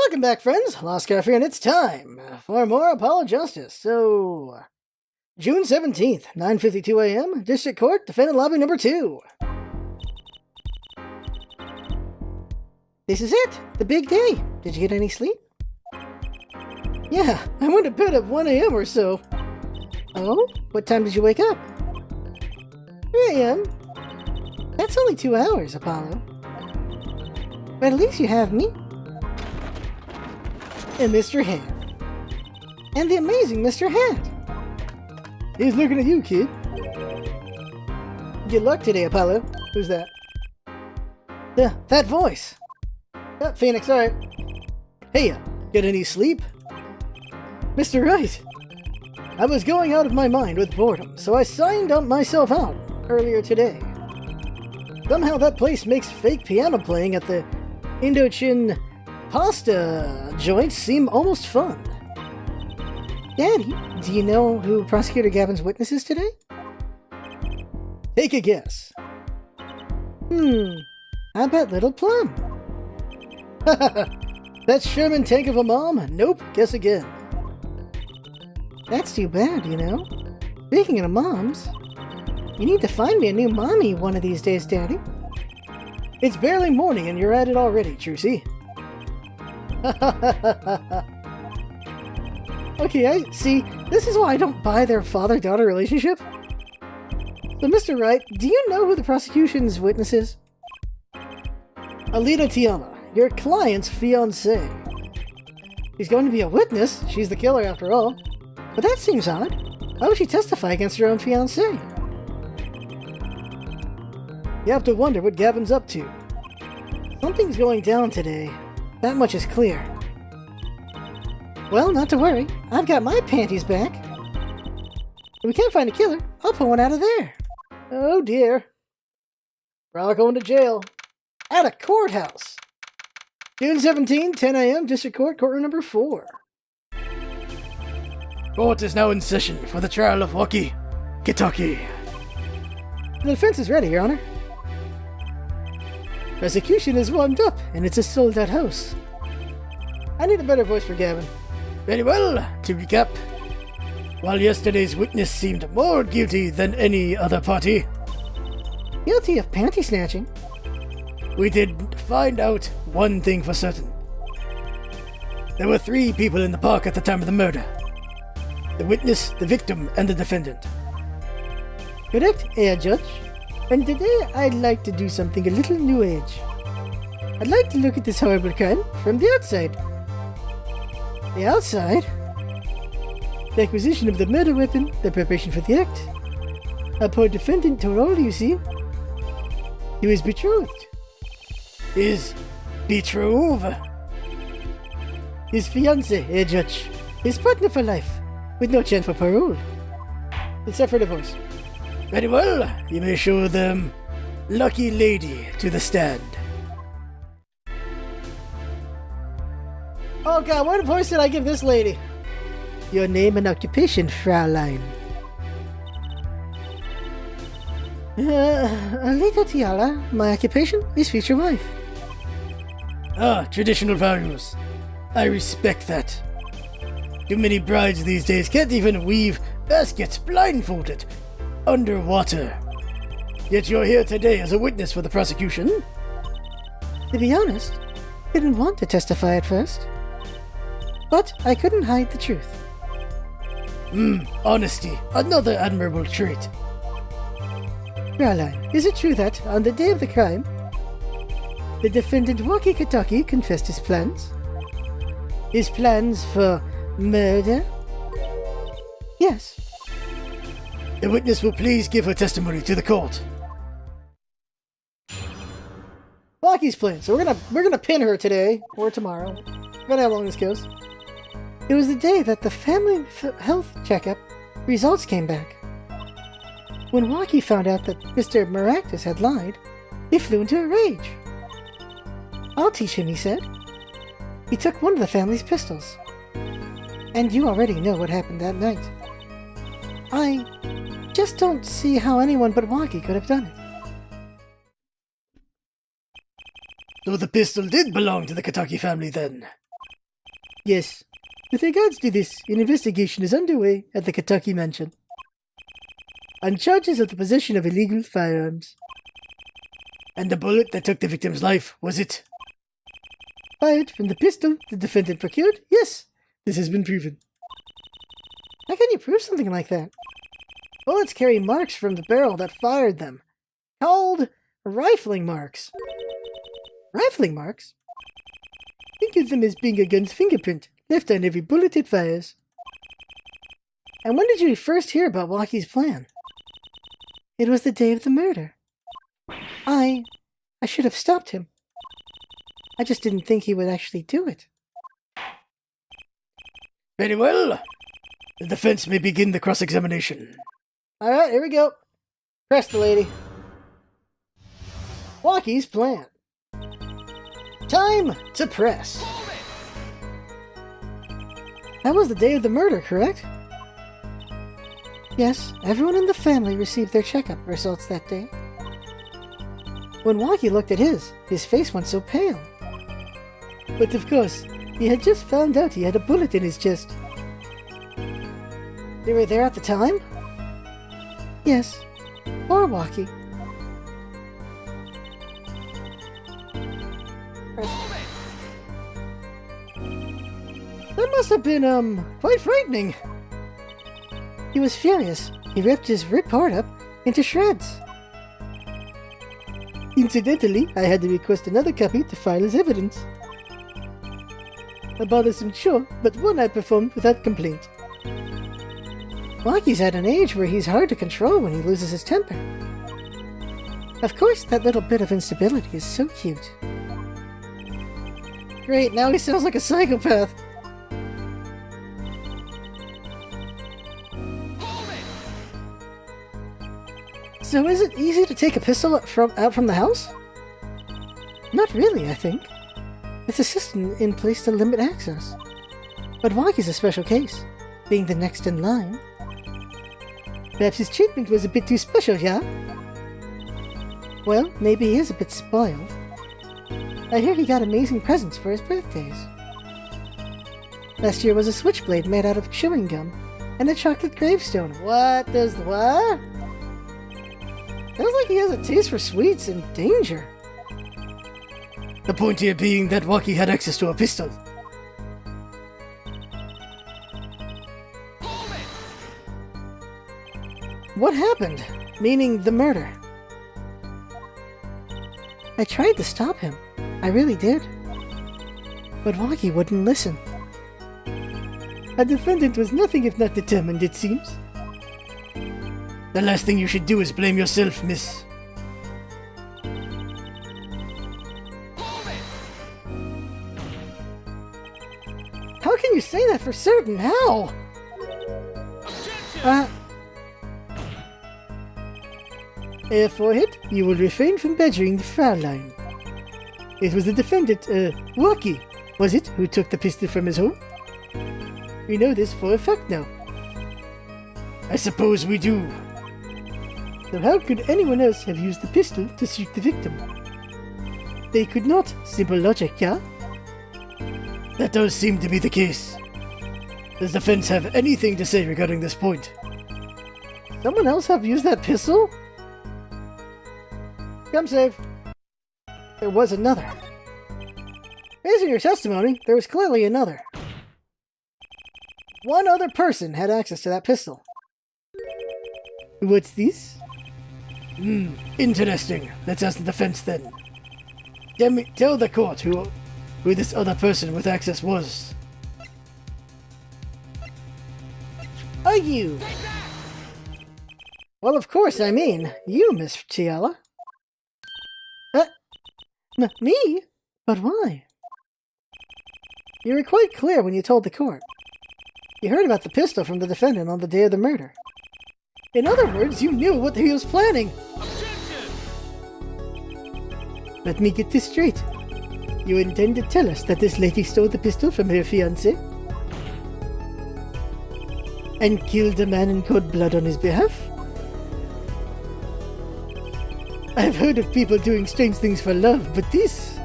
Welcome back, friends. LostScarf here, and it's time for more Apollo Justice. So, June 17th, 9:52 a.m., District Court, Defendant Lobby number 2. This is it, the big day. Did you get any sleep? Yeah, I went to bed at 1 a.m. or so. Oh? What time did you wake up? 3 a.m. That's only 2 hours, Apollo. But at least you have me. And Mr. Hand. And the amazing Mr. Hand. He's looking at you, kid. Good luck today, Apollo. Who's that? That voice. Oh, Phoenix, alright. Hey, get any sleep? Mr. Wright. I was going out of my mind with boredom, so I signed myself out earlier today. Somehow that place makes fake piano playing at the Indochin pasta joints seem almost fun. Daddy, do you know who Prosecutor Gavin's witness is today? Take a guess. How about Little Plum? That Sherman tank of a mom? Nope, guess again. That's too bad, you know. Speaking of moms, you need to find me a new mommy one of these days, Daddy. It's barely morning and you're at it already, Trucy. Okay, I see. This is why I don't buy their father-daughter relationship. So, Mr. Wright, do you know who the prosecution's witness is? Alita Tiana, your client's fiancée. She's going to be a witness. She's the killer after all. But that seems odd. Why would she testify against her own fiancé? You have to wonder what Gavin's up to. Something's going down today. That much is clear. Well, not to worry. I've got my panties back. If we can't find a killer, I'll pull one out of there. Oh dear. We're all going to jail. At a courthouse. June 17, 10 a.m., District Court, courtroom number 4. Court is now in session for the trial of Waki, Kentucky. The defense is ready, Your Honor. Prosecution is warmed up, and it's a sold-out house. I need a better voice for Gavin. Very well, to recap. While yesterday's witness seemed more guilty than any other party. Guilty of panty snatching? We did find out one thing for certain. There were 3 people in the park at the time of the murder. The witness, the victim, and the defendant. Correct, Judge. And today I'd like to do something a little new age. I'd like to look at this horrible crime from the outside. The outside? The acquisition of the murder weapon, the preparation for the act. A poor defendant told all, you see. He was betrothed. His betrothed? His fiancé, Judge. His partner for life, with no chance for parole. Except for divorce. Very well, you may show them Lucky Lady to the stand. Oh god, what voice did I give this lady? Your name and occupation, Fraulein. Alita Tiala, my occupation is future wife. Ah, traditional values. I respect that. Too many brides these days can't even weave baskets blindfolded. Underwater. Yet you're here today as a witness for the prosecution. To be honest, I didn't want to testify at first. But I couldn't hide the truth. Honesty. Another admirable trait. Fraulein, is it true that, on the day of the crime, the defendant Waki Kentucky confessed his plans? His plans for murder? Yes. The witness will please give her testimony to the court. Waki's plan. So we're gonna pin her today or tomorrow. Depending how long this goes. It was the day that the family health checkup results came back. When Waki found out that Mr. Maractus had lied, he flew into a rage. I'll teach him, he said. He took one of the family's pistols. And you already know what happened that night. I just don't see how anyone but Waki could have done it. So the pistol did belong to the Kentucky family then? Yes. With regards to this, an investigation is underway at the Kentucky mansion on charges of the possession of illegal firearms. And the bullet that took the victim's life, was it fired from the pistol the defendant procured? Yes, this has been proven. How can you prove something like that? Bullets carry marks from the barrel that fired them, called rifling marks. Rifling marks? Think of them as being a gun's fingerprint, left on every bullet it fires. And when did you first hear about Walkie's plan? It was the day of the murder. I should have stopped him. I just didn't think he would actually do it. Very well. The defense may begin the cross-examination. Alright, here we go. Press the lady. Walkie's plan. Time to press. That was the day of the murder, correct? Yes, everyone in the family received their checkup results that day. When Walkie looked at his face went so pale. But of course, he had just found out he had a bullet in his chest. They were there at the time? Yes, or Walkie. That must have been, quite frightening. He was furious. He ripped his report up into shreds. Incidentally, I had to request another copy to file as evidence. A bothersome chore, but one I performed without complaint. Walkie's at an age where he's hard to control when he loses his temper. Of course, that little bit of instability is so cute. Great, now he sounds like a psychopath. So is it easy to take a pistol out from the house? Not really, I think. It's a system in place to limit access. But Walkie's a special case, being the next in line. Perhaps his treatment was a bit too special, yeah? Well, maybe he is a bit spoiled. I hear he got amazing presents for his birthdays. Last year was a switchblade made out of chewing gum and a chocolate gravestone. What? What? Sounds like he has a taste for sweets and danger. The point here being that Walkie had access to a pistol. What happened? Meaning the murder. I tried to stop him. I really did. But Walkie wouldn't listen. A defendant was nothing if not determined, it seems. The last thing you should do is blame yourself, miss. How can you say that for certain? How? Forehead, you will refrain from badgering the Fraulein. It was the defendant, Walkie, was it, who took the pistol from his home? We know this for a fact now. I suppose we do. So how could anyone else have used the pistol to shoot the victim? They could not. Simple logic, yeah? That does seem to be the case. Does the defense have anything to say regarding this point? Someone else have used that pistol? Come save. There was another. Based on your testimony, there was clearly another. One other person had access to that pistol. What's this? Interesting. Let's ask the defense then. Tell the court who this other person with access was. Are you? Well, of course, I mean, you, Miss Chiala. Me? But why? You were quite clear when you told the court. You heard about the pistol from the defendant on the day of the murder. In other words, you knew what he was planning. Objection! Let me get this straight. You intend to tell us that this lady stole the pistol from her fiancé? And killed a man in cold blood on his behalf? I've heard of people doing strange things for love, but this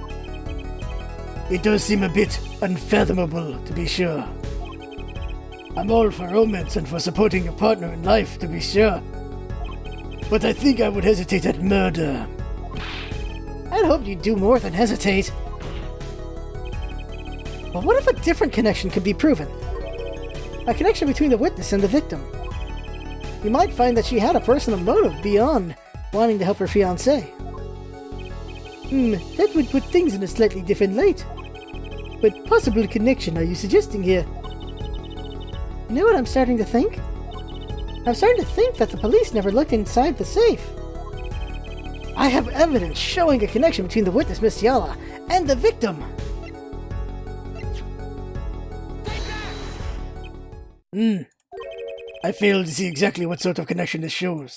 It does seem a bit unfathomable, to be sure. I'm all for romance and for supporting your partner in life, to be sure. But I think I would hesitate at murder. I'd hope you'd do more than hesitate. But what if a different connection could be proven? A connection between the witness and the victim. You might find that she had a personal motive beyond wanting to help her fiancé. That would put things in a slightly different light. What possible connection are you suggesting here? You know what I'm starting to think? I'm starting to think that the police never looked inside the safe. I have evidence showing a connection between the witness, Miss Tiala, and the victim. I fail to see exactly what sort of connection this shows.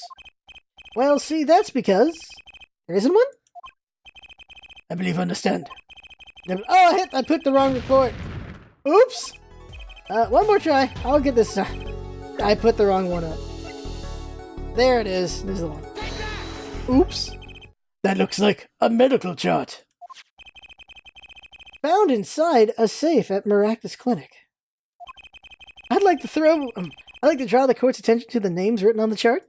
Well, see, that's because there isn't one? I believe I understand. Oh, I put the wrong report. Oops. One more try. I'll get this. I put the wrong one up. There it is. There's the one. Oops. That looks like a medical chart. Found inside a safe at Maractus Clinic. I'd like to draw the court's attention to the names written on the chart.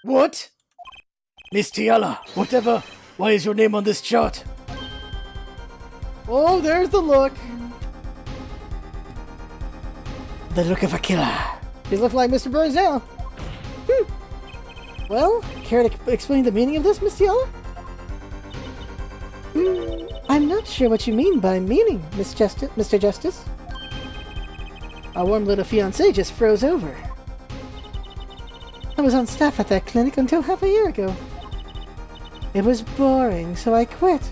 What? Miss Tiala, whatever. Why is your name on this chart? Oh, there's the look. The look of a killer. You look like Mr. Burns now. Well, care to explain the meaning of this, Miss Tiala? I'm not sure what you mean by meaning, Mr. Justice. Our warm little fiancé just froze over. I was on staff at that clinic until half a year ago. It was boring, so I quit.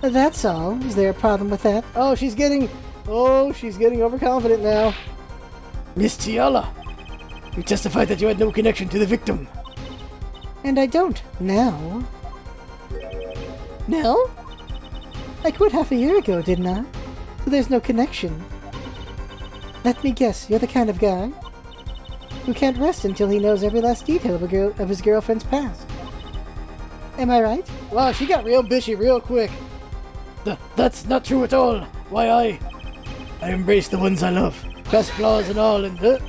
That's all. Is there a problem with that? Oh, she's getting overconfident now. Miss Tiala, you testified that you had no connection to the victim. And I don't now. No? I quit half a year ago, didn't I? So there's no connection. Let me guess, you're the kind of guy who can't rest until he knows every last detail of his girlfriend's past. Am I right? Wow, she got real bitchy real quick. That's not true at all. Why, I embrace the ones I love. Best flaws and all, and there's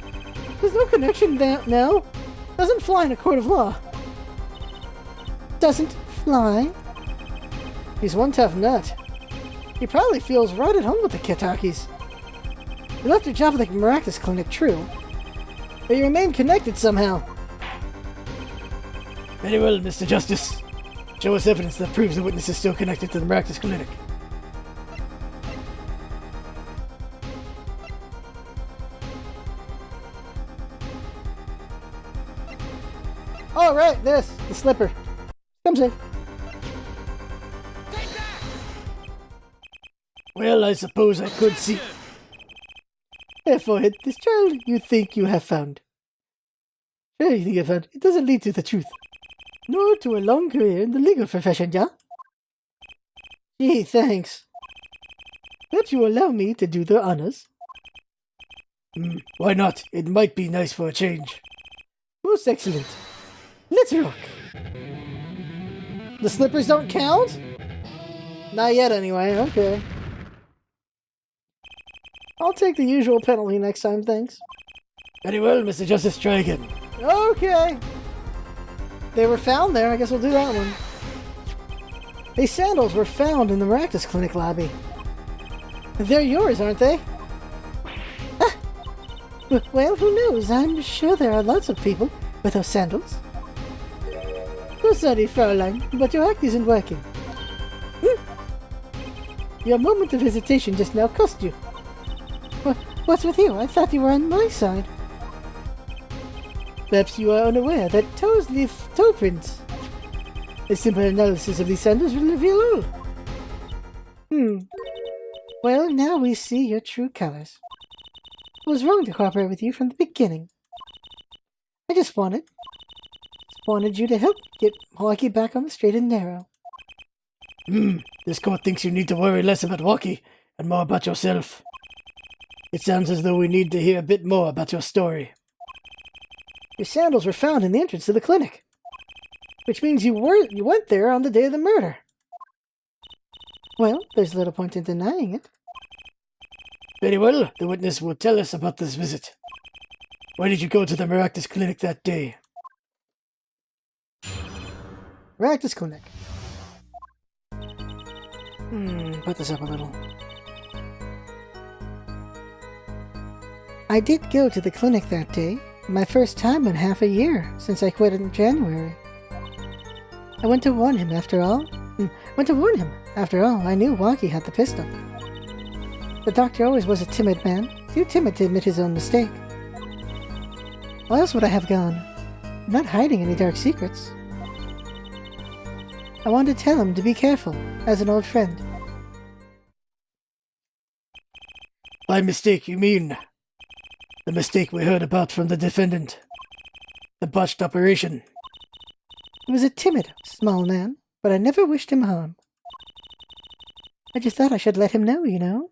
no connection now. Doesn't fly in a court of law. Doesn't fly? He's one tough nut. He probably feels right at home with the Kitakis. You left your job at the Maractus Clinic, true. But you remain connected somehow. Very well, Mr. Justice. Show us evidence that proves the witness is still connected to the Maractus Clinic. Oh, right, the slipper. Comes in. Well, I suppose I could see. Therefore, this child you think you have found. Sure, you think you have found. It doesn't lead to the truth. Nor to a long career in the legal profession, yeah? Gee, thanks. Perhaps you allow me to do the honors? Why not? It might be nice for a change. Most excellent. Let's rock. The slippers don't count? Not yet, anyway. Okay. I'll take the usual penalty next time, thanks. Very well, Mr. Justice, try again. Okay. They were found there. I guess we'll do that one. These sandals were found in the Maractus Clinic lobby. They're yours, aren't they? Ah. Well, who knows? I'm sure there are lots of people with those sandals. Oh, sorry, Fraulein, but your act isn't working. Your moment of hesitation just now cost you. What's with you? I thought you were on my side. Perhaps you are unaware that toes leave toe prints. A simple analysis of these sandals will reveal all. Well, now we see your true colors. I was wrong to cooperate with you from the beginning. I just wanted you to help get Hockey back on the straight and narrow. This court thinks you need to worry less about Hockey and more about yourself. It sounds as though we need to hear a bit more about your story. Your sandals were found in the entrance to the clinic, which means you went there on the day of the murder. Well, there's little point in denying it. Very well, the witness will tell us about this visit. Why did you go to the Maractus clinic that day? Maractus clinic. Put this up a little. I did go to the clinic that day. My first time in half a year, since I quit in January. I went to warn him after all. I knew Wonky had the pistol. The doctor always was a timid man, too timid to admit his own mistake. Why else would I have gone? I'm not hiding any dark secrets. I wanted to tell him to be careful, as an old friend. By mistake, you mean the mistake we heard about from the defendant? The botched operation? He was a timid, small man, but I never wished him harm. I just thought I should let him know, you know?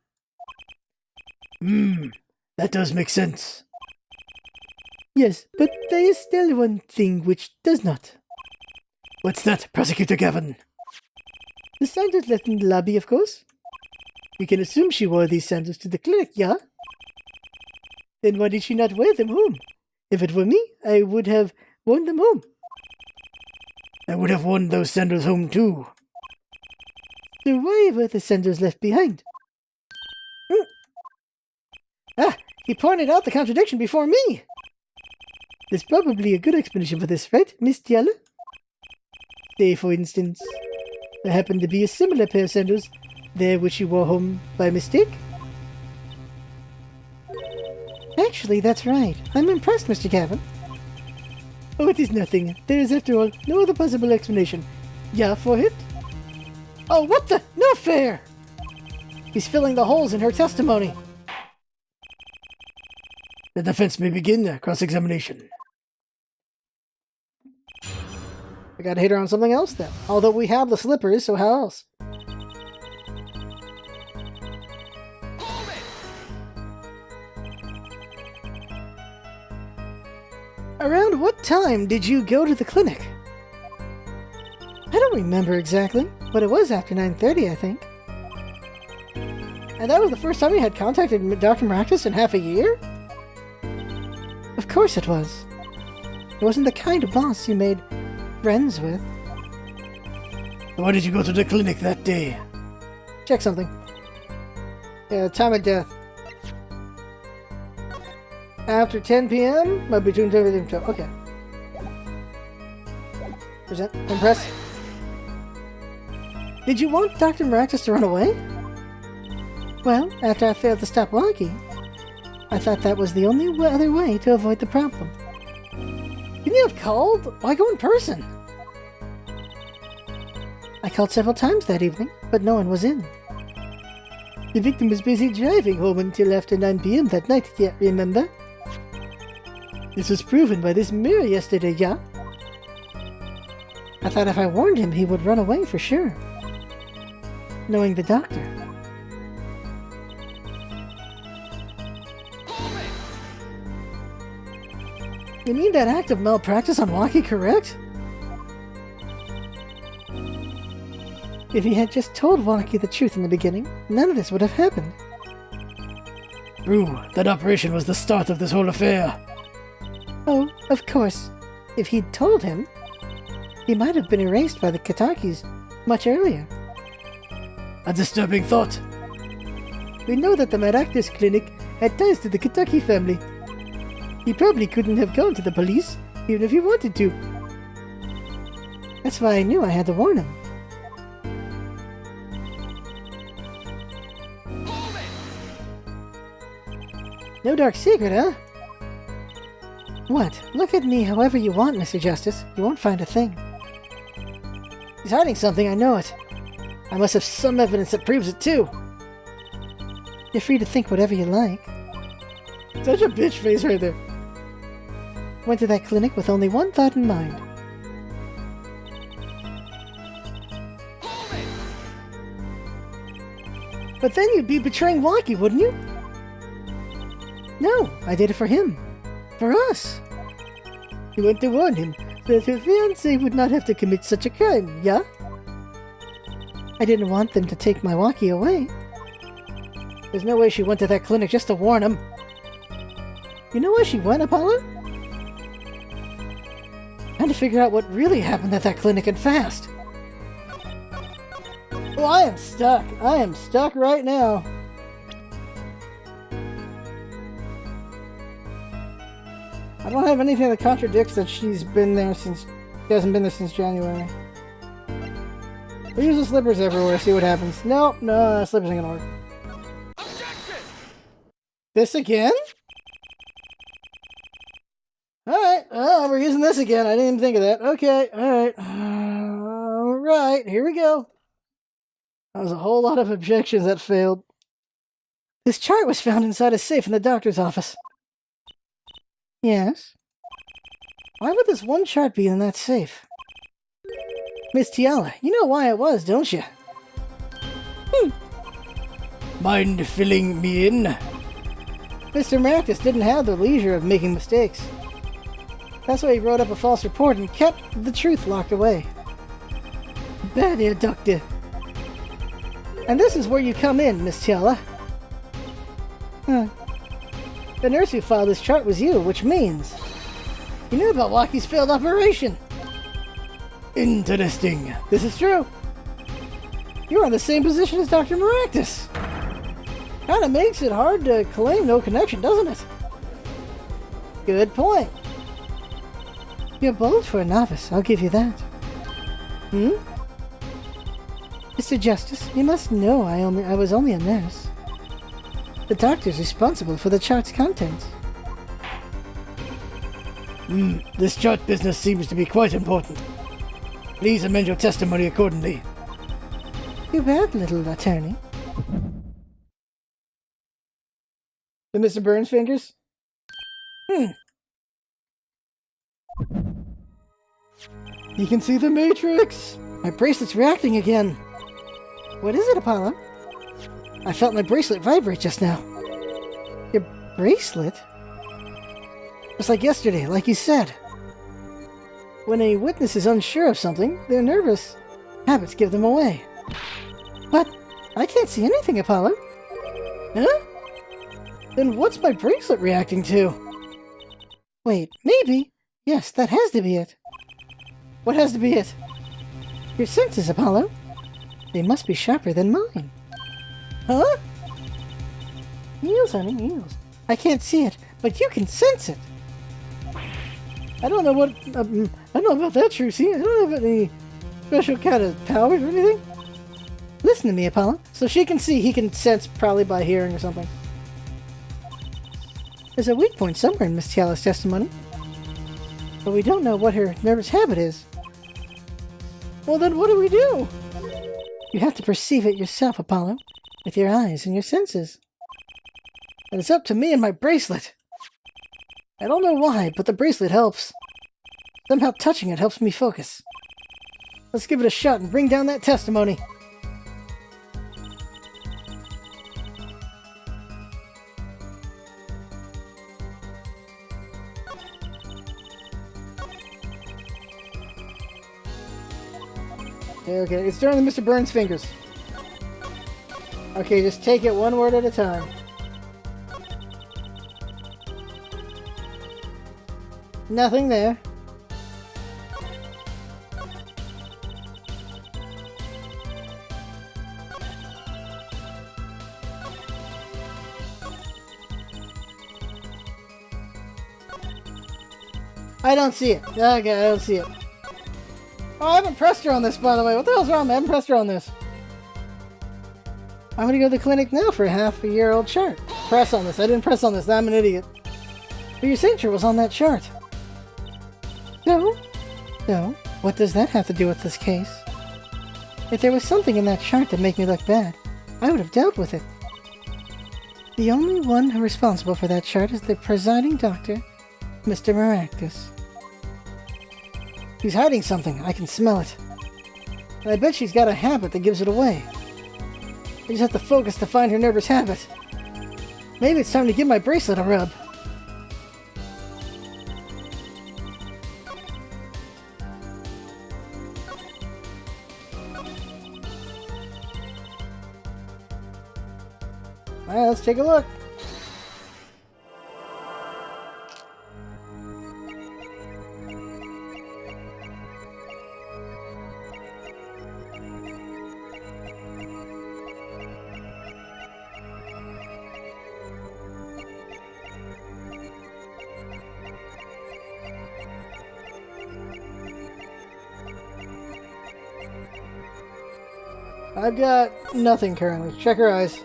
That does make sense. Yes, but there is still one thing which does not. What's that, Prosecutor Gavin? The sandals left in the lobby, of course. We can assume she wore these sandals to the clinic, yeah? Then why did she not wear them home? If it were me, I would have worn them home. I would have worn those sandals home too. So why were the sandals left behind? He pointed out the contradiction before me! There's probably a good explanation for this, right, Miss Tiala? Say, for instance, there happened to be a similar pair of sandals there which you wore home by mistake? Actually, that's right. I'm impressed, Mr. Gavin. Oh, it is nothing. There is, after all, no other possible explanation. Yeah, for it? Oh, what the? No fair! He's filling the holes in her testimony. The defense may begin cross-examination. We gotta hit her on something else then. Although we have the slippers, so how else? Around what time did you go to the clinic? I don't remember exactly, but it was after 9:30, I think. And that was the first time you had contacted Dr. Maractus in half a year? Of course it was. It wasn't the kind of boss you made friends with. Why did you go to the clinic that day? Check something. Yeah, time of death. After 10 p.m., but between 10 and 12. Okay. Present. Impress. Did you want Dr. Maractus to run away? Well, after I failed to stop Wonky, I thought that was the only other way to avoid the problem. Couldn't you have called? Why go in person? I called several times that evening, but no one was in. The victim was busy driving home until after 9 p.m. that night, yeah, remember? This was proven by this mirror yesterday, yeah? I thought if I warned him, he would run away for sure. Knowing the doctor. You mean that act of malpractice on Wonky, correct? If he had just told Wonky the truth in the beginning, none of this would have happened. True, that operation was the start of this whole affair. Oh, of course. If he'd told him, he might have been erased by the Katakis much earlier. A disturbing thought. We know that the Maractus clinic had ties to the Kataki family. He probably couldn't have gone to the police, even if he wanted to. That's why I knew I had to warn him. No dark secret, huh? What? Look at me however you want, Mr. Justice. You won't find a thing. He's hiding something, I know it. I must have some evidence that proves it, too. You're free to think whatever you like. Such a bitch face right there. Went to that clinic with only one thought in mind. But then you'd be betraying Wonky, wouldn't you? No, I did it for him. For us. You went to warn him so that your fiancé would not have to commit such a crime, yeah? I didn't want them to take my walkie away. There's no way she went to that clinic just to warn him. You know why she went, Apollo? Trying to figure out what really happened at that clinic and fast. Oh, I am stuck. I am stuck right now. I don't have anything that contradicts that she hasn't been there since January. We use the slippers everywhere, see what happens. No, slippers ain't gonna work. Objection! This again? Alright, we're using this again. I didn't even think of that. Okay, alright. Alright, here we go. That was a whole lot of objections that failed. This chart was found inside a safe in the doctor's office. Yes? Why would this one chart be in that safe? Miss Tiala, you know why it was, don't you? Mind filling me in? Mr. Marcus didn't have the leisure of making mistakes. That's why he wrote up a false report and kept the truth locked away. Bad idea, Doctor. And this is where you come in, Miss Tiala. The nurse who filed this chart was you, which means you knew about Walkie's failed operation. Interesting. This is true. You're in the same position as Dr. Maractus. Kinda makes it hard to claim no connection, doesn't it? Good point. You're bold for a novice, I'll give you that. Mr. Justice, you must know I was only a nurse. The doctor's responsible for the chart's contents. This chart business seems to be quite important. Please amend your testimony accordingly. Too bad, little attorney. The Mr. Burns fingers? You can see the Matrix! My bracelet's reacting again. What is it, Apollo? I felt my bracelet vibrate just now. Your bracelet? Just like yesterday, like you said. When a witness is unsure of something, they're nervous. Habits give them away. But I can't see anything, Apollo. Huh? Then what's my bracelet reacting to? Wait, maybe. Yes, that has to be it. What has to be it? Your senses, Apollo. They must be sharper than mine. Huh? Eels, honey, eels. I can't see it, but you can sense it. I don't know what... I don't know about that, Trucy. I don't have any special kind of powers or anything. Listen to me, Apollo. So she can see, he can sense probably by hearing or something. There's a weak point somewhere in Miss Tiala's testimony. But we don't know what her nervous habit is. Well, then what do we do? You have to perceive it yourself, Apollo. With your eyes and your senses. And it's up to me and my bracelet. I don't know why, but the bracelet helps. Somehow touching it helps me focus. Let's give it a shot and bring down that testimony. Okay, it's during the Mr. Burns fingers. Okay, just take it one word at a time. Nothing there. I don't see it. Okay, I don't see it. Oh, I haven't pressed her on this, by the way. What the hell's wrong? I haven't pressed her on this. I'm gonna go to the clinic now for a half-a-year-old chart. Press on this. I didn't press on this. I'm an idiot. But your signature was on that chart. No. No. What does that have to do with this case? If there was something in that chart that made me look bad, I would have dealt with it. The only one responsible for that chart is the presiding doctor, Mr. Maractus. She's hiding something. I can smell it. And I bet she's got a habit that gives it away. I just have to focus to find her nervous habit. Maybe it's time to give my bracelet a rub. Alright, let's take a look. I've got nothing currently. Check her eyes.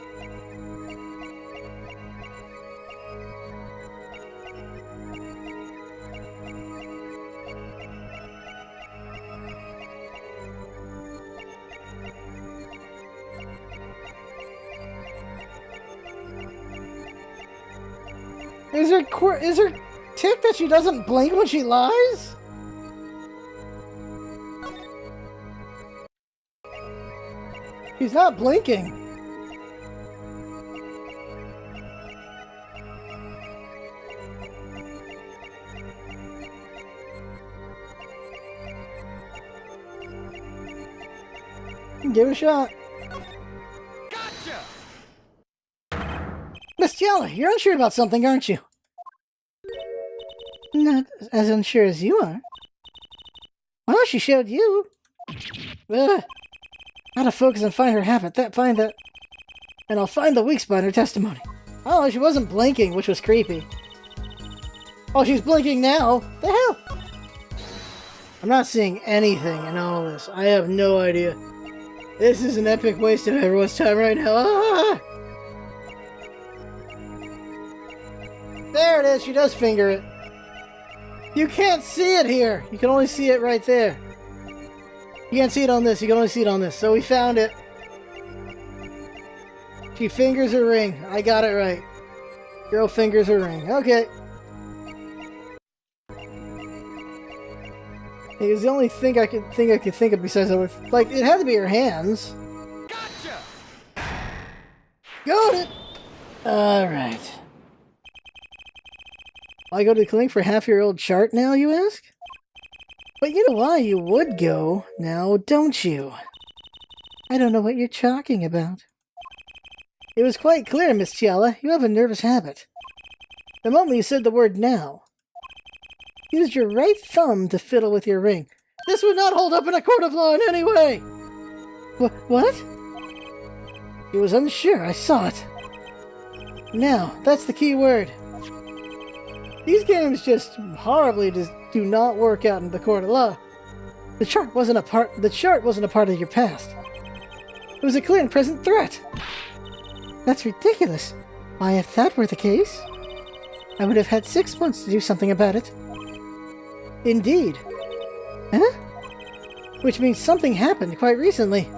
Is her tick that she doesn't blink when she lies? She's not blinking. Give it a shot. Gotcha! Miss Tiala, you're unsure about something, aren't you? Not as unsure as you are. Well, she showed you. Gotta focus and find her habit. And I'll find the weak spot in her testimony. Oh, she wasn't blinking, which was creepy. Oh, she's blinking now. The hell? I'm not seeing anything in all this. I have no idea. This is an epic waste of everyone's time right now. Ah! There it is. She does finger it. You can't see it here. You can only see it right there. You can't see it on this. You can only see it on this. So we found it. She fingers her ring. I got it right. Girl fingers her ring. Okay. It was the only thing I could think of besides other. Like, it had to be her hands. Gotcha! Got it! Alright. I go to the clinic for half-year-old chart now, you ask? But you know why you would go now, don't you? I don't know what you're talking about. It was quite clear, Miss Tiala. You have a nervous habit. The moment you said the word now, used your right thumb to fiddle with your ring. This would not hold up in a court of law in any way! What? He was unsure. I saw it. Now, that's the key word. These games just horribly do not work out in the court of law. The chart wasn't a part of your past. It was a clear and present threat. That's ridiculous. Why, if that were the case, I would have had 6 months to do something about it. Indeed. Huh? Which means something happened quite recently.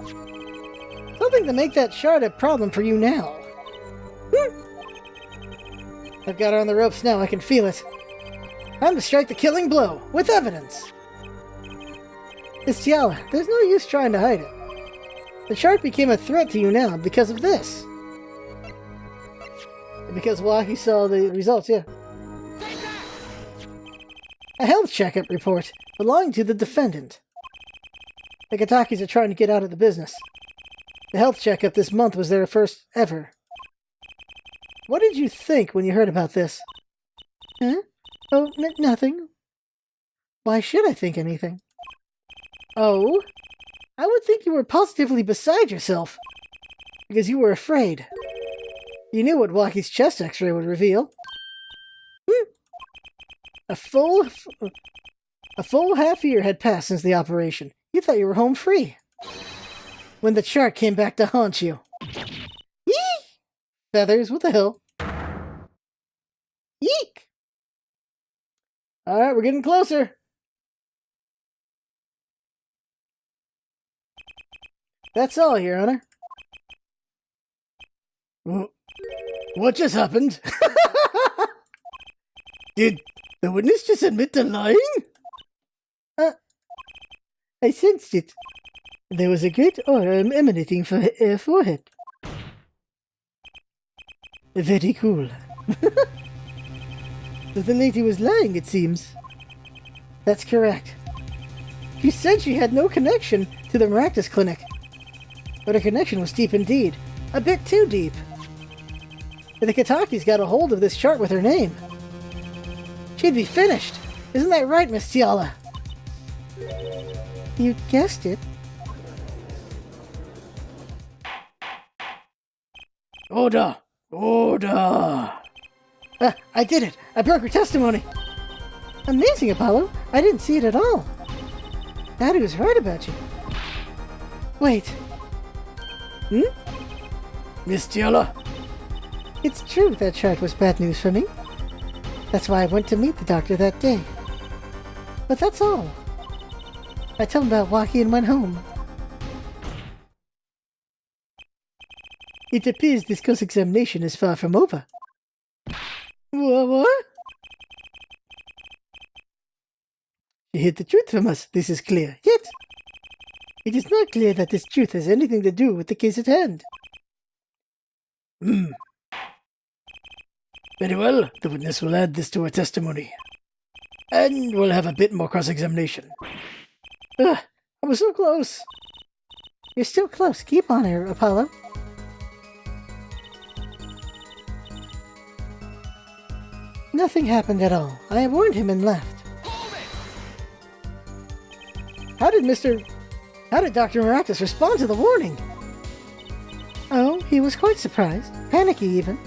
Something to make that chart a problem for you now. I've got her on the ropes now, I can feel it. Time to strike the killing blow, with evidence. Miss Tiala, there's no use trying to hide it. The chart became a threat to you now because of this. Because Waki saw the results, yeah. A health checkup report belonging to the defendant. The Katakis are trying to get out of the business. The health checkup this month was their first ever. What did you think when you heard about this? Huh? Oh, nothing. Why should I think anything? Oh? I would think you were positively beside yourself. Because you were afraid. You knew what Waki's chest x-ray would reveal. A full half year had passed since the operation. You thought you were home free. When the chart came back to haunt you. Yee! Feathers, what the hell? Yeek! Alright, we're getting closer. That's all, Your Honor. What just happened? Did the witness just admit to lying? I sensed it. There was a great aura emanating from her forehead. Very cool. The lady was lying, it seems. That's correct. She said she had no connection to the Maractus Clinic. But her connection was deep indeed. A bit too deep. The Kataki's got a hold of this chart with her name. She'd be finished. Isn't that right, Miss Tiala? You guessed it. Order! Order! I did it! I broke her testimony! Amazing, Apollo! I didn't see it at all. Daddy was right about you. Wait. Miss Tiala? It's true that chart was bad news for me. That's why I went to meet the doctor that day. But that's all. I told him about Waki and went home. It appears this cross-examination is far from over. What? You hid the truth from us, this is clear. Yet, it is not clear that this truth has anything to do with the case at hand. Very well, the witness will add this to her testimony. And we'll have a bit more cross-examination. I was so close. You're still close. Keep on her, Apollo. Nothing happened at all. I warned him and left. How did Dr. Maractus respond to the warning? Oh, he was quite surprised. Panicky, even.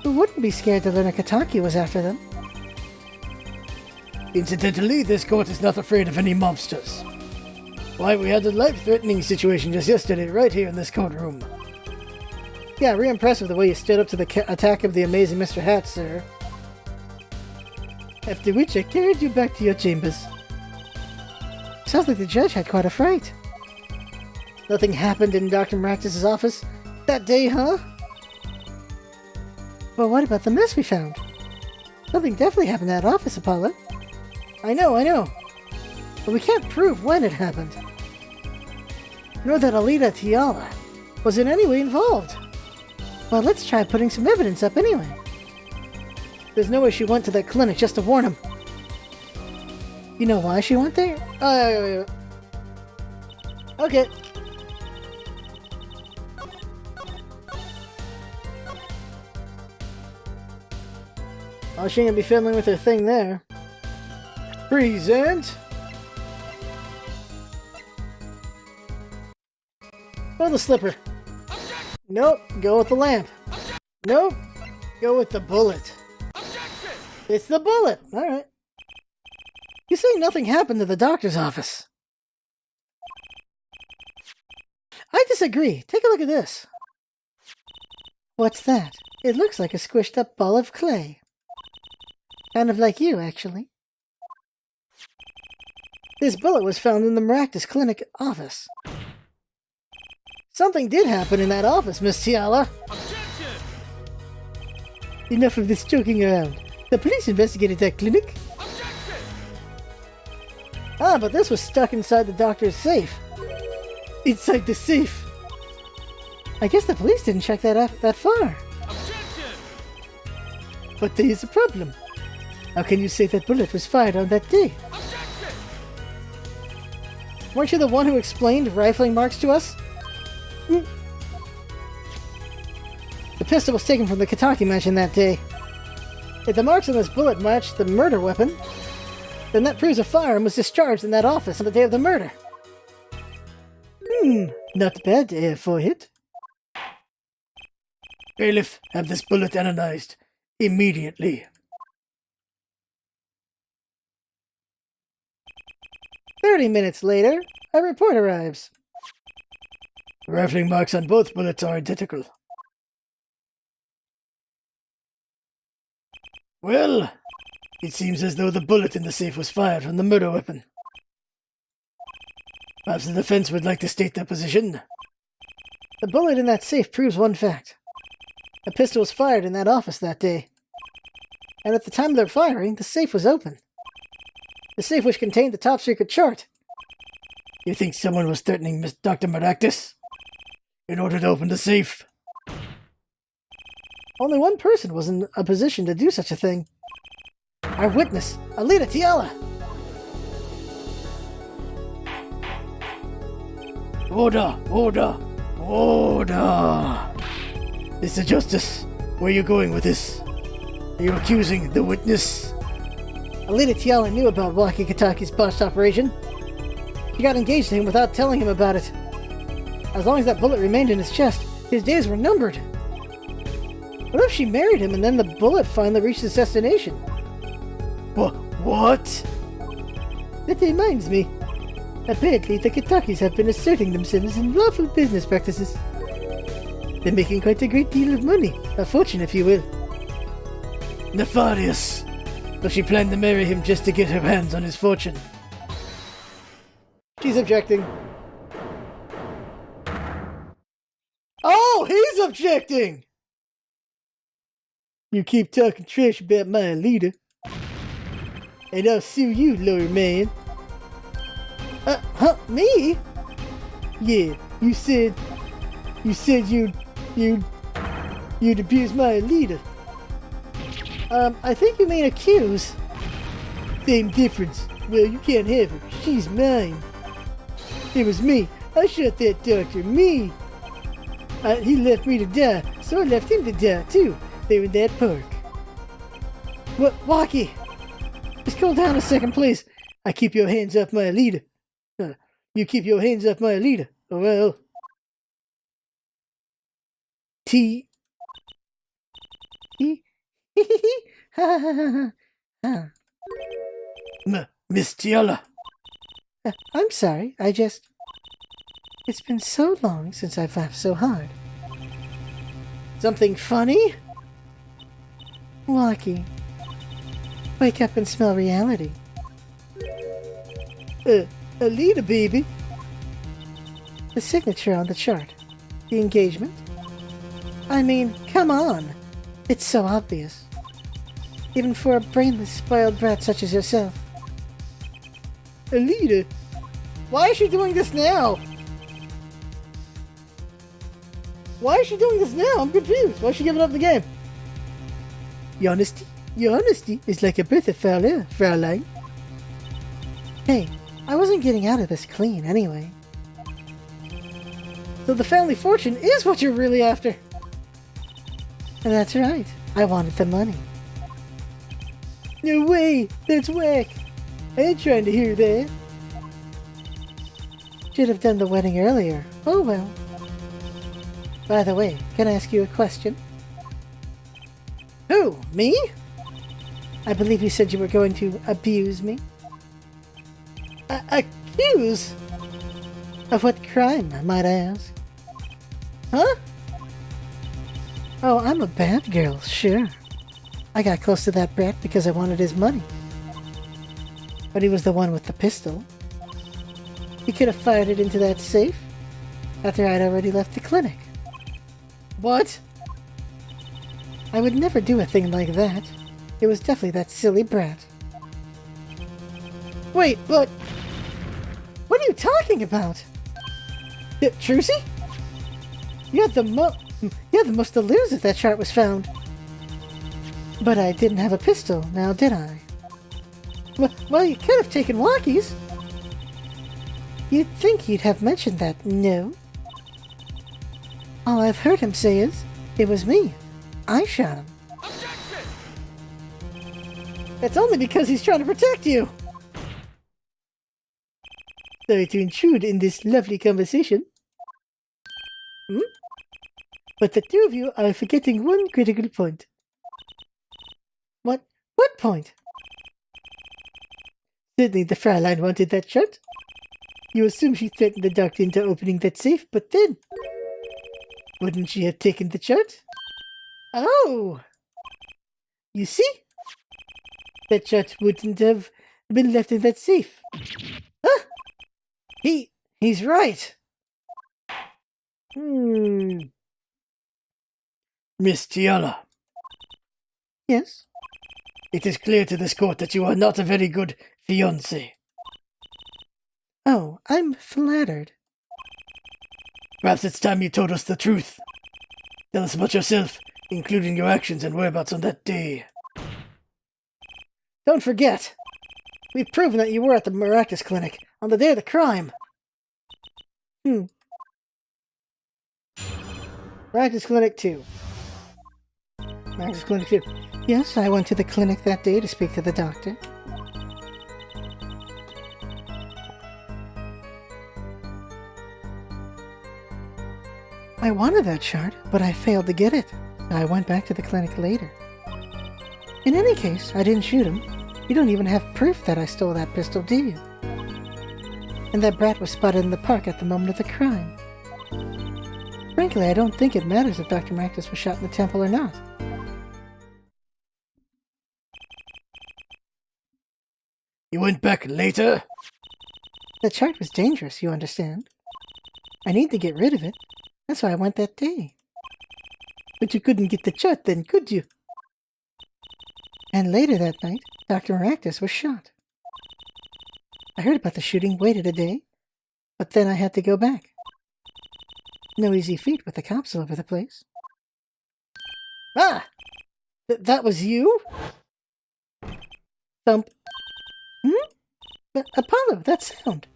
Who wouldn't be scared to learn a Kataki was after them? Incidentally, this court is not afraid of any mobsters. Why, we had a life-threatening situation just yesterday, right here in this courtroom. Yeah, real impressive the way you stood up to the attack of the amazing Mr. Hat, sir. After which I carried you back to your chambers. Sounds like the judge had quite a fright. Nothing happened in Dr. Maractus' office that day, huh? Well, what about the mess we found? Something definitely happened in that office, Apollo. I know. But we can't prove when it happened. Nor that Alita Tiala was in any way involved. Well, let's try putting some evidence up anyway. There's no way she went to that clinic just to warn him. You know why she went there? Okay. Oh, she ain't gonna be fiddling with her thing there. Present! Or the slipper. Nope, go with the lamp. Nope, go with the bullet. It's the bullet! Alright. You say nothing happened to the doctor's office. I disagree. Take a look at this. What's that? It looks like a squished up ball of clay. Kind of like you, actually. This bullet was found in the Maractus Clinic office. Something did happen in that office, Miss Tiala. Objection! Enough of this joking around. The police investigated that clinic. Objection! Ah, but this was stuck inside the doctor's safe. Inside the safe? I guess the police didn't check that out that far. Objection! But there is a problem. How can you say that bullet was fired on that day? Objection! Weren't you the one who explained rifling marks to us? The pistol was taken from the Kataki mansion that day. If the marks on this bullet matched the murder weapon, then that proves a firearm was discharged in that office on the day of the murder. Not bad for it. Bailiff, have this bullet analyzed. Immediately. 30 minutes later, a report arrives. Rifling marks on both bullets are identical. Well, it seems as though the bullet in the safe was fired from the murder weapon. Perhaps the defense would like to state their position. The bullet in that safe proves one fact. A pistol was fired in that office that day. And at the time of their firing, the safe was open. The safe which contained the top secret chart. You think someone was threatening Miss Dr. Maractus in order to open the safe? Only one person was in a position to do such a thing. Our witness, Alita Tiala. Order! Order! Order! Mr. Justice, where are you going with this? Are you accusing the witness? Alita Tiala knew about Waki Kataki's botched operation. She got engaged to him without telling him about it. As long as that bullet remained in his chest, his days were numbered. What if she married him and then the bullet finally reached its destination? What? That reminds me. Apparently, the Katakis have been asserting themselves in lawful business practices. They're making quite a great deal of money. A fortune, if you will. Nefarious. Does she plan to marry him just to get her hands on his fortune? She's objecting. Oh, he's objecting! You keep talking trash about my leader, and I'll sue you, lawyer man. Me? Yeah, you said you'd abuse my leader. I think you mean accuse. Same difference. Well, you can't have her. She's mine. It was me. I shot that doctor. Me. He left me to die, so I left him to die too. There in that park. What, Waki? Just cool down a second, please. I keep your hands off my leader. You keep your hands off my leader. Oh, well. Miss Tiala. I'm sorry, it's been so long since I've laughed so hard. Something funny? Waki, wake up and smell reality. Alita, baby. The signature on the chart. The engagement. I mean, come on. It's so obvious. Even for a brainless, spoiled brat such as yourself. Alita, why is she doing this now? Why is she doing this now? I'm confused. Why is she giving up the game? Your honesty is like a breath of fresh air, Fraulein. Hey, I wasn't getting out of this clean anyway. So the family fortune is what you're really after. And that's right. I wanted the money. No way! That's whack! I ain't trying to hear that. Should have done the wedding earlier. Oh well. By the way, can I ask you a question? Who? Me? I believe you said you were going to abuse me. Accuse? Of what crime, might I ask? Huh? Oh, I'm a bad girl, sure. I got close to that brat because I wanted his money. But he was the one with the pistol. He could have fired it into that safe after I'd already left the clinic. What? I would never do a thing like that. It was definitely that silly brat. Wait, but... what are you talking about? Trucy? You had the most to lose if that chart was found. But I didn't have a pistol, now did I? Well, you could have taken Waki's. You'd think he'd have mentioned that, no? All I've heard him say is, it was me. I shot him. Objection! That's only because he's trying to protect you. Sorry to intrude in this lovely conversation. But the two of you are forgetting one critical point. What point? Certainly the Fraulein wanted that chart. You assume she threatened the doctor into opening that safe, but then... wouldn't she have taken the chart? Oh! You see? That chart wouldn't have been left in that safe. Huh? He's right. Miss Tiala. Yes? It is clear to this court that you are not a very good fiancé. Oh, I'm flattered. Perhaps it's time you told us the truth. Tell us about yourself, including your actions and whereabouts on that day. Don't forget, we've proven that you were at the Maracas Clinic on the day of the crime. Maracas Clinic 2. Max Clinic too. Yes, I went to the clinic that day to speak to the doctor. I wanted that chart, but I failed to get it. I went back to the clinic later. In any case, I didn't shoot him. You don't even have proof that I stole that pistol, do you? And that brat was spotted in the park at the moment of the crime. Frankly, I don't think it matters if Dr. Maractus was shot in the temple or not. You went back later? The chart was dangerous, you understand. I need to get rid of it. That's why I went that day. But you couldn't get the chart then, could you? And later that night, Dr. Maractus was shot. I heard about the shooting, waited a day, but then I had to go back. No easy feat with the cops all over the place. Ah! That was you? Thump. Apollo, that sound.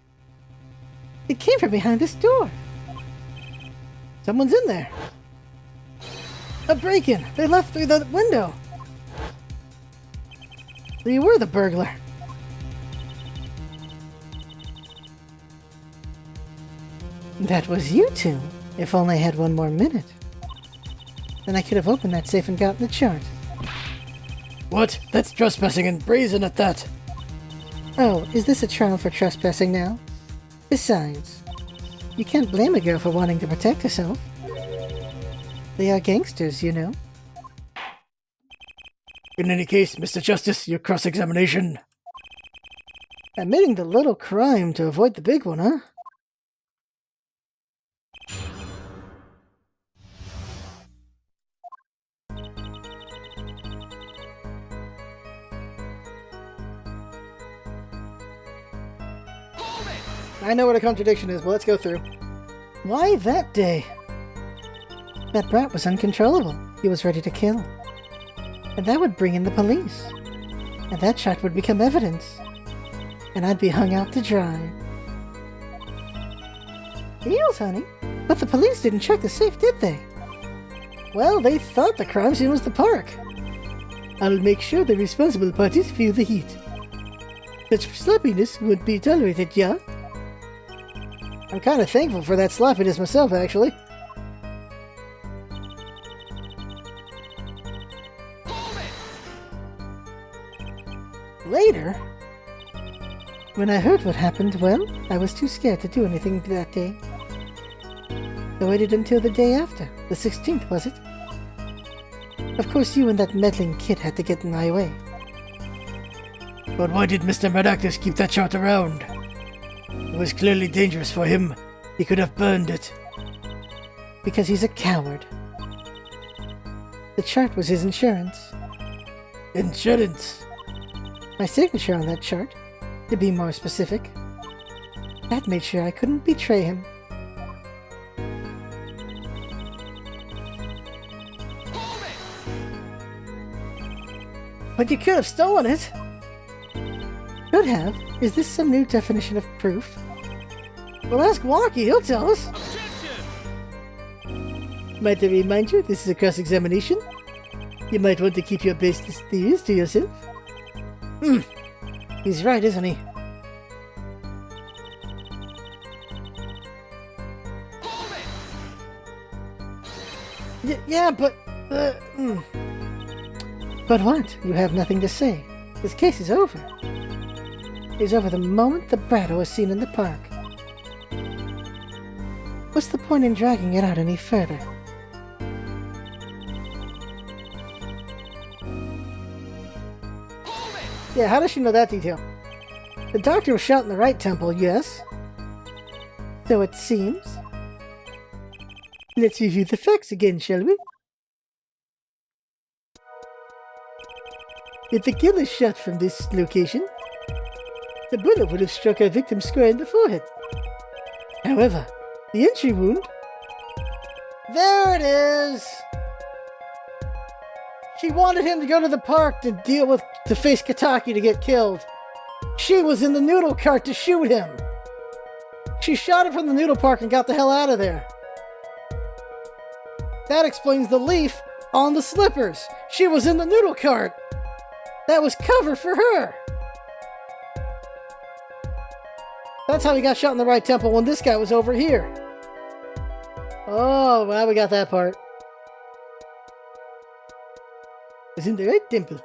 It came from behind this door. Someone's in there. A break-in. They left through the window. So you were the burglar. That was you two. If only I had one more minute. Then I could have opened that safe and gotten the chart. What? That's trespassing and brazen at that. Oh, is this a trial for trespassing now? Besides, you can't blame a girl for wanting to protect herself. They are gangsters, you know. In any case, Mr. Justice, your cross-examination. Admitting the little crime to avoid the big one, huh? I know what a contradiction is, but let's go through. Why that day? That brat was uncontrollable. He was ready to kill. And that would bring in the police. And that shot would become evidence. And I'd be hung out to dry. Deals, honey. But the police didn't check the safe, did they? Well, they thought the crime scene was the park. I'll make sure the responsible parties feel the heat. Such sloppiness wouldn't be tolerated, yeah? I'm kind of thankful for that sloppiness myself, actually. Later, when I heard what happened, well, I was too scared to do anything that day. I waited until the day after, the 16th, was it? Of course, you and that meddling kid had to get in my way. But why did Mr. Maractus keep that chart around? It was clearly dangerous for him. He could have burned it. Because he's a coward. The chart was his insurance. Insurance? My signature on that chart, to be more specific. That made sure I couldn't betray him. But you could have stolen it! Could have? Is this some new definition of proof? Well, ask Walkie, he'll tell us. Objection! Might I remind you, this is a cross-examination? You might want to keep your baseless theories to yourself. He's right, isn't he? Yeah, but... But what? You have nothing to say. This case is over. It's over the moment the brat was seen in the park. What's the point in dragging it out any further? Yeah, how does she know that detail? The doctor was shot in the right temple, yes? So it seems. Let's review the facts again, shall we? If the killer shot from this location, the bullet would have struck our victim square in the forehead. However, the entry wound... There it is! She wanted him to go to the park to face Kataki to get killed. She was in the noodle cart to shoot him. She shot him from the noodle park and got the hell out of there. That explains the leaf on the slippers. She was in the noodle cart. That was cover for her. That's how he got shot in the right temple when this guy was over here. Oh, well, we got that part. Was in the right temple.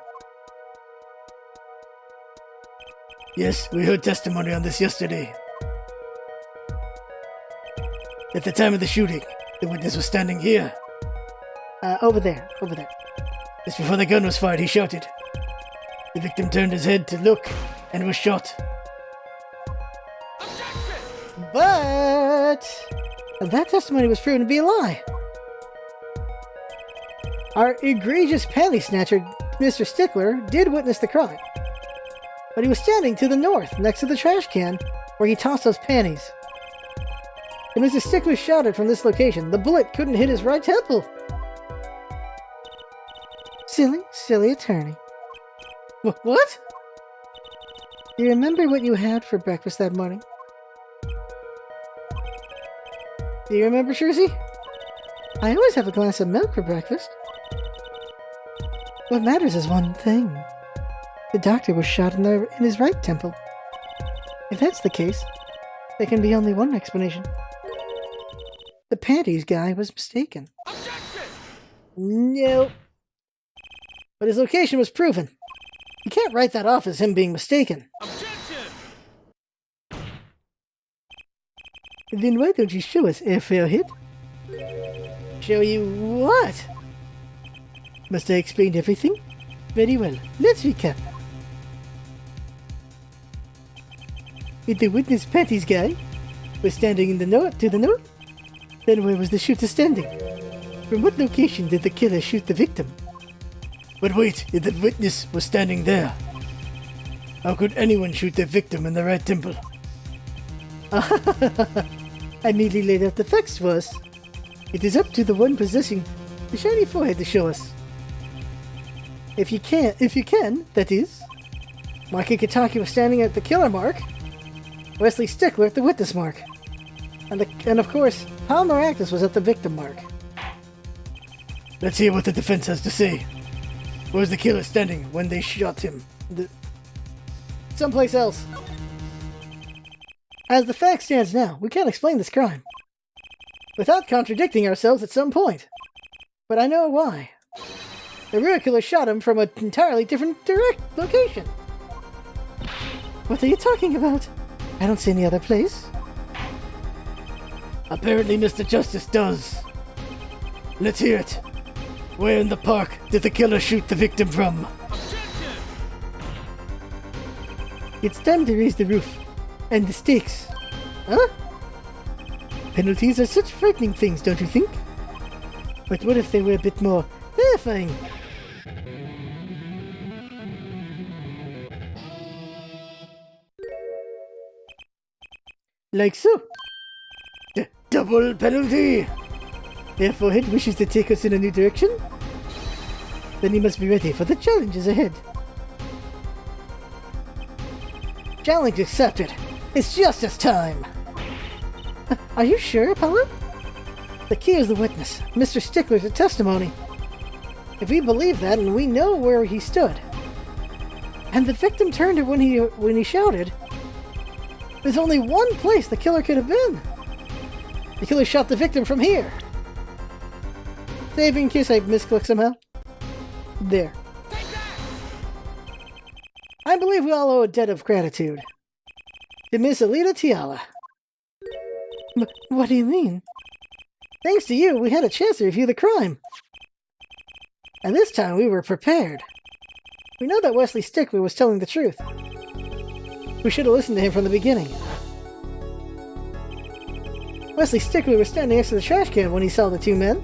Yes, we heard testimony on this yesterday. At the time of the shooting, the witness was standing here. Over there. Just before the gun was fired, he shouted. The victim turned his head to look and was shot. But that testimony was proven to be a lie. Our egregious panty snatcher, Mr. Stickler, did witness the crime. But he was standing to the north, next to the trash can, where he tossed those panties. And Mr. Stickler shouted from this location, the bullet couldn't hit his right temple. Silly attorney. What? Do you remember what you had for breakfast that morning? Do you remember, Jersey? I always have a glass of milk for breakfast. What matters is one thing. The doctor was shot in his right temple. If that's the case, there can be only one explanation. The panties guy was mistaken. Objection! No. But his location was proven. You can't write that off as him being mistaken. Objection! Then why don't you show us, Airfairhead? Show you what? Must I explain everything? Very well. Let's recap. If the witness panties guy was standing in the north to the north, then where was the shooter standing? From what location did the killer shoot the victim? But wait, if the witness was standing there, how could anyone shoot their victim in the right temple? I merely laid out the facts for us. It is up to the one possessing the shiny forehead to show us. If you can, that is. Maki Kitaki was standing at the killer mark, Wesley Stickler at the witness mark, and of course, Palmer Actus was at the victim mark. Let's hear what the defense has to say. Where was the killer standing when they shot him? Someplace else. As the fact stands now, we can't explain this crime without contradicting ourselves at some point. But I know why. The real killer shot him from an entirely different direct location. What are you talking about? I don't see any other place. Apparently Mr. Justice does. Let's hear it. Where in the park did the killer shoot the victim from? Objection! It's time to raise the roof. And the stakes. Huh? Penalties are such frightening things, don't you think? But what if they were a bit more terrifying? Like so. Double penalty! Their forehead wishes to take us in a new direction? Then you must be ready for the challenges ahead. Challenge accepted. It's justice time. Are you sure, Apollo? The key is the witness, Mr. Stickler's testimony. If we believe that and we know where he stood, and the victim turned it when he shouted, there's only one place the killer could have been. The killer shot the victim from here. Save in case I misclick somehow. There. I believe we all owe a debt of gratitude to Miss Alita Tiala. What do you mean? Thanks to you, we had a chance to review the crime. And this time we were prepared. We know that Wesley Stickler was telling the truth. We should have listened to him from the beginning. Wesley Stickler was standing next to the trash can when he saw the two men.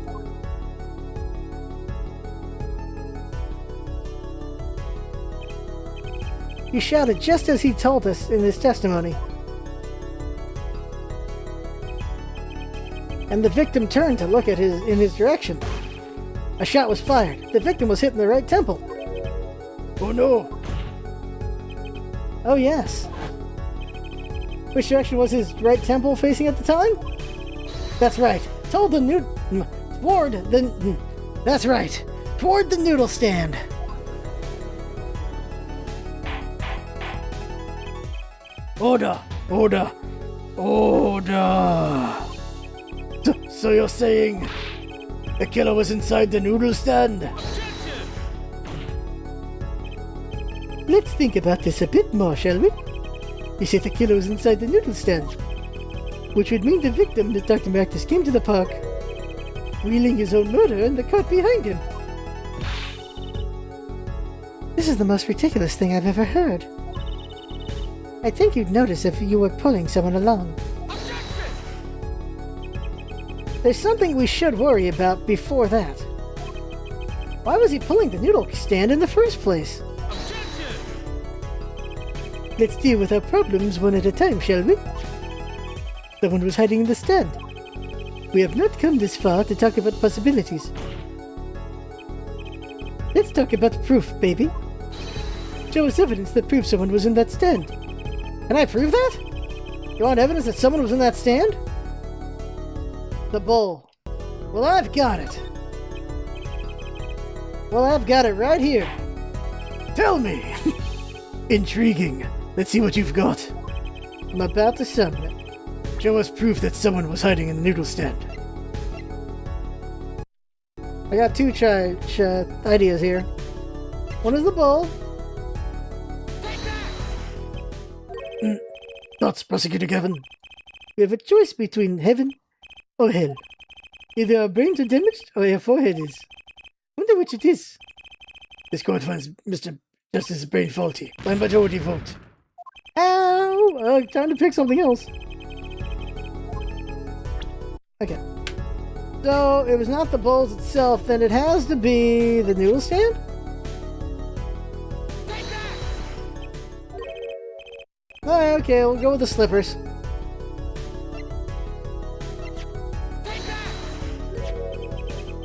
He shouted just as he told us in his testimony. And the victim turned to look in his direction. A shot was fired. The victim was hit in the right temple. Oh no! Oh yes. Which direction was his right temple facing at the time? That's right. Told the new ward the... That's right. toward the noodle stand. Order! Order! Order! So you're saying the killer was inside the noodle stand? Objection! Let's think about this a bit more, shall we? You say the killer was inside the noodle stand, which would mean the victim that Dr. Marcus came to the park, wheeling his own murder in the cart behind him. This is the most ridiculous thing I've ever heard. I think you'd notice if you were pulling someone along. Objection! There's something we should worry about before that. Why was he pulling the noodle stand in the first place? Objection! Let's deal with our problems one at a time, shall we? Someone was hiding in the stand. We have not come this far to talk about possibilities. Let's talk about proof, baby. Show us evidence that proves someone was in that stand. Can I prove that? You want evidence that someone was in that stand? The bowl. Well, I've got it. Well, I've got it right here. Tell me. Intriguing. Let's see what you've got. I'm about to summon it. Show us proof that someone was hiding in the noodle stand. I got two ideas here. One is the bowl. Thoughts, Prosecutor Gavin? We have a choice between heaven or hell. Either our brains are damaged or our forehead is. Wonder which it is. This court finds Mr. Justice's brain faulty by majority vote. Ow! Time to pick something else. Okay. So, it was not the bowls itself, then it has to be the noodle stand? Alright, okay, we'll go with the slippers.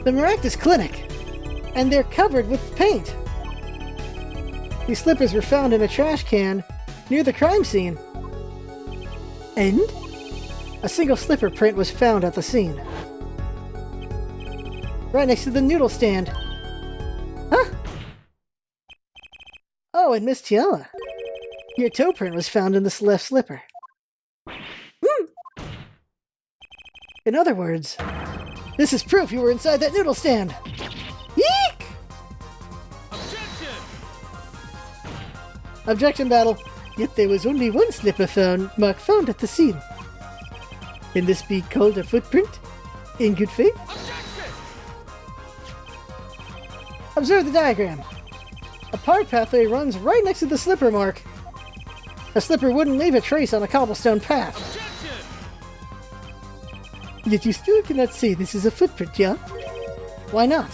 The Maractus Clinic, and they're covered with paint. These slippers were found in a trash can near the crime scene. And a single slipper print was found at the scene. Right next to the noodle stand. Huh? Oh, and Miss Tiala. Your toe print was found in this left slipper. In other words, this is proof you were inside that noodle stand. Yeek! Objection! Objection battle. Yet there was only one slipper mark found at the scene. Can this be called a footprint? In good faith? Objection! Observe the diagram. A park pathway runs right next to the slipper mark. A slipper wouldn't leave a trace on a cobblestone path. Objection! Yet you still cannot say this is a footprint, yeah? Why not?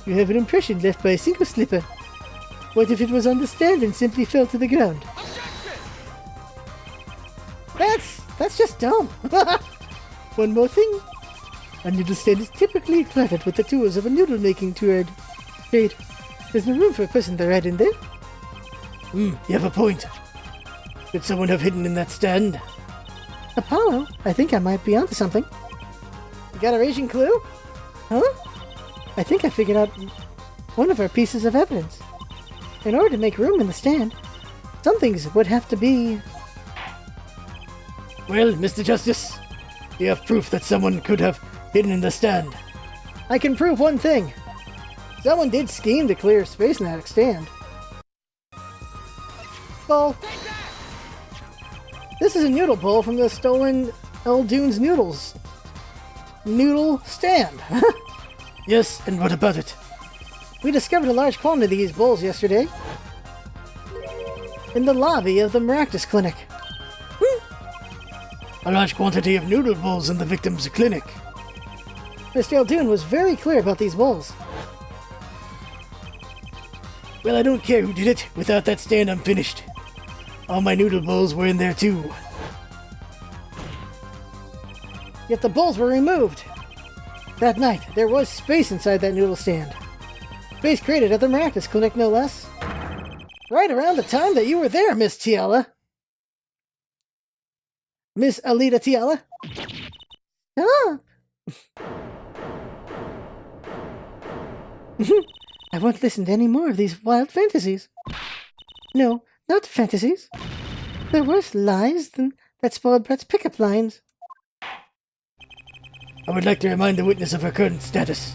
You have an impression left by a single slipper. What if it was on the stand and simply fell to the ground? Objection! That's just dumb. One more thing. A noodle stand is typically cluttered with the tools of a noodle-making trade. There's no room for a person to hide in there. You have a point. Could someone have hidden in that stand? Apollo, I think I might be onto something. You got a raging clue? Huh? I think I figured out one of our pieces of evidence. In order to make room in the stand, some things would have to be... Well, Mr. Justice, you have proof that someone could have hidden in the stand. I can prove one thing. Someone did scheme to clear space in that stand. Bowl. This is a noodle bowl from the stolen El Dunes noodles. Noodle stand. Yes, and what about it? We discovered a large quantity of these bowls yesterday. In the lobby of the Maractus Clinic. A large quantity of noodle bowls in the victim's clinic. Mr. Eldune was very clear about these bowls. Well, I don't care who did it. Without that stand, I'm finished. All my noodle bowls were in there too. Yet the bowls were removed. That night, there was space inside that noodle stand. Space created at the Maractus Clinic, no less. Right around the time that you were there, Miss Tiala. Miss Alita Tiala? Stop! I won't listen to any more of these wild fantasies. No, not fantasies. They're worse lies than that spoiled brat's pickup lines. I would like to remind the witness of her current status.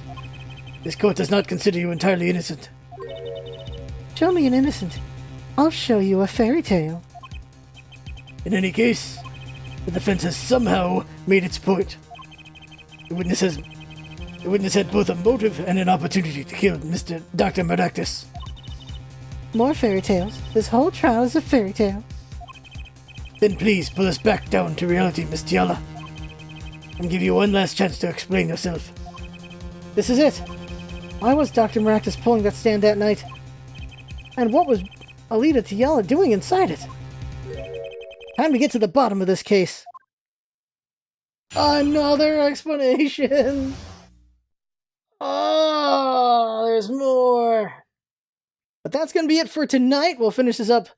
This court does not consider you entirely innocent. Show me an innocent. I'll show you a fairy tale. In any case, the defense has somehow made its point. The witness had both a motive and an opportunity to kill Dr. Meredactus. More fairy tales. This whole trial is a fairy tale. Then please pull us back down to reality, Miss Tiala, and give you one last chance to explain yourself. This is it. Why was Dr. Meredactus pulling that stand that night? And what was Alita Tiala doing inside it? Time to get to the bottom of this case. Another explanation! Oh, there's more. But that's going to be it for tonight. We'll finish this up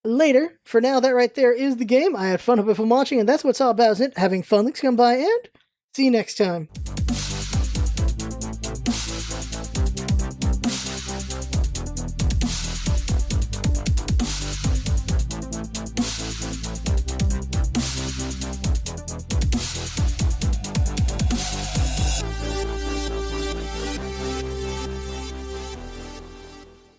later. For now, that right there is the game. I had fun. Hope you've been watching, and that's what it's all about, isn't it? Having fun. Thanks for coming by, and see you next time.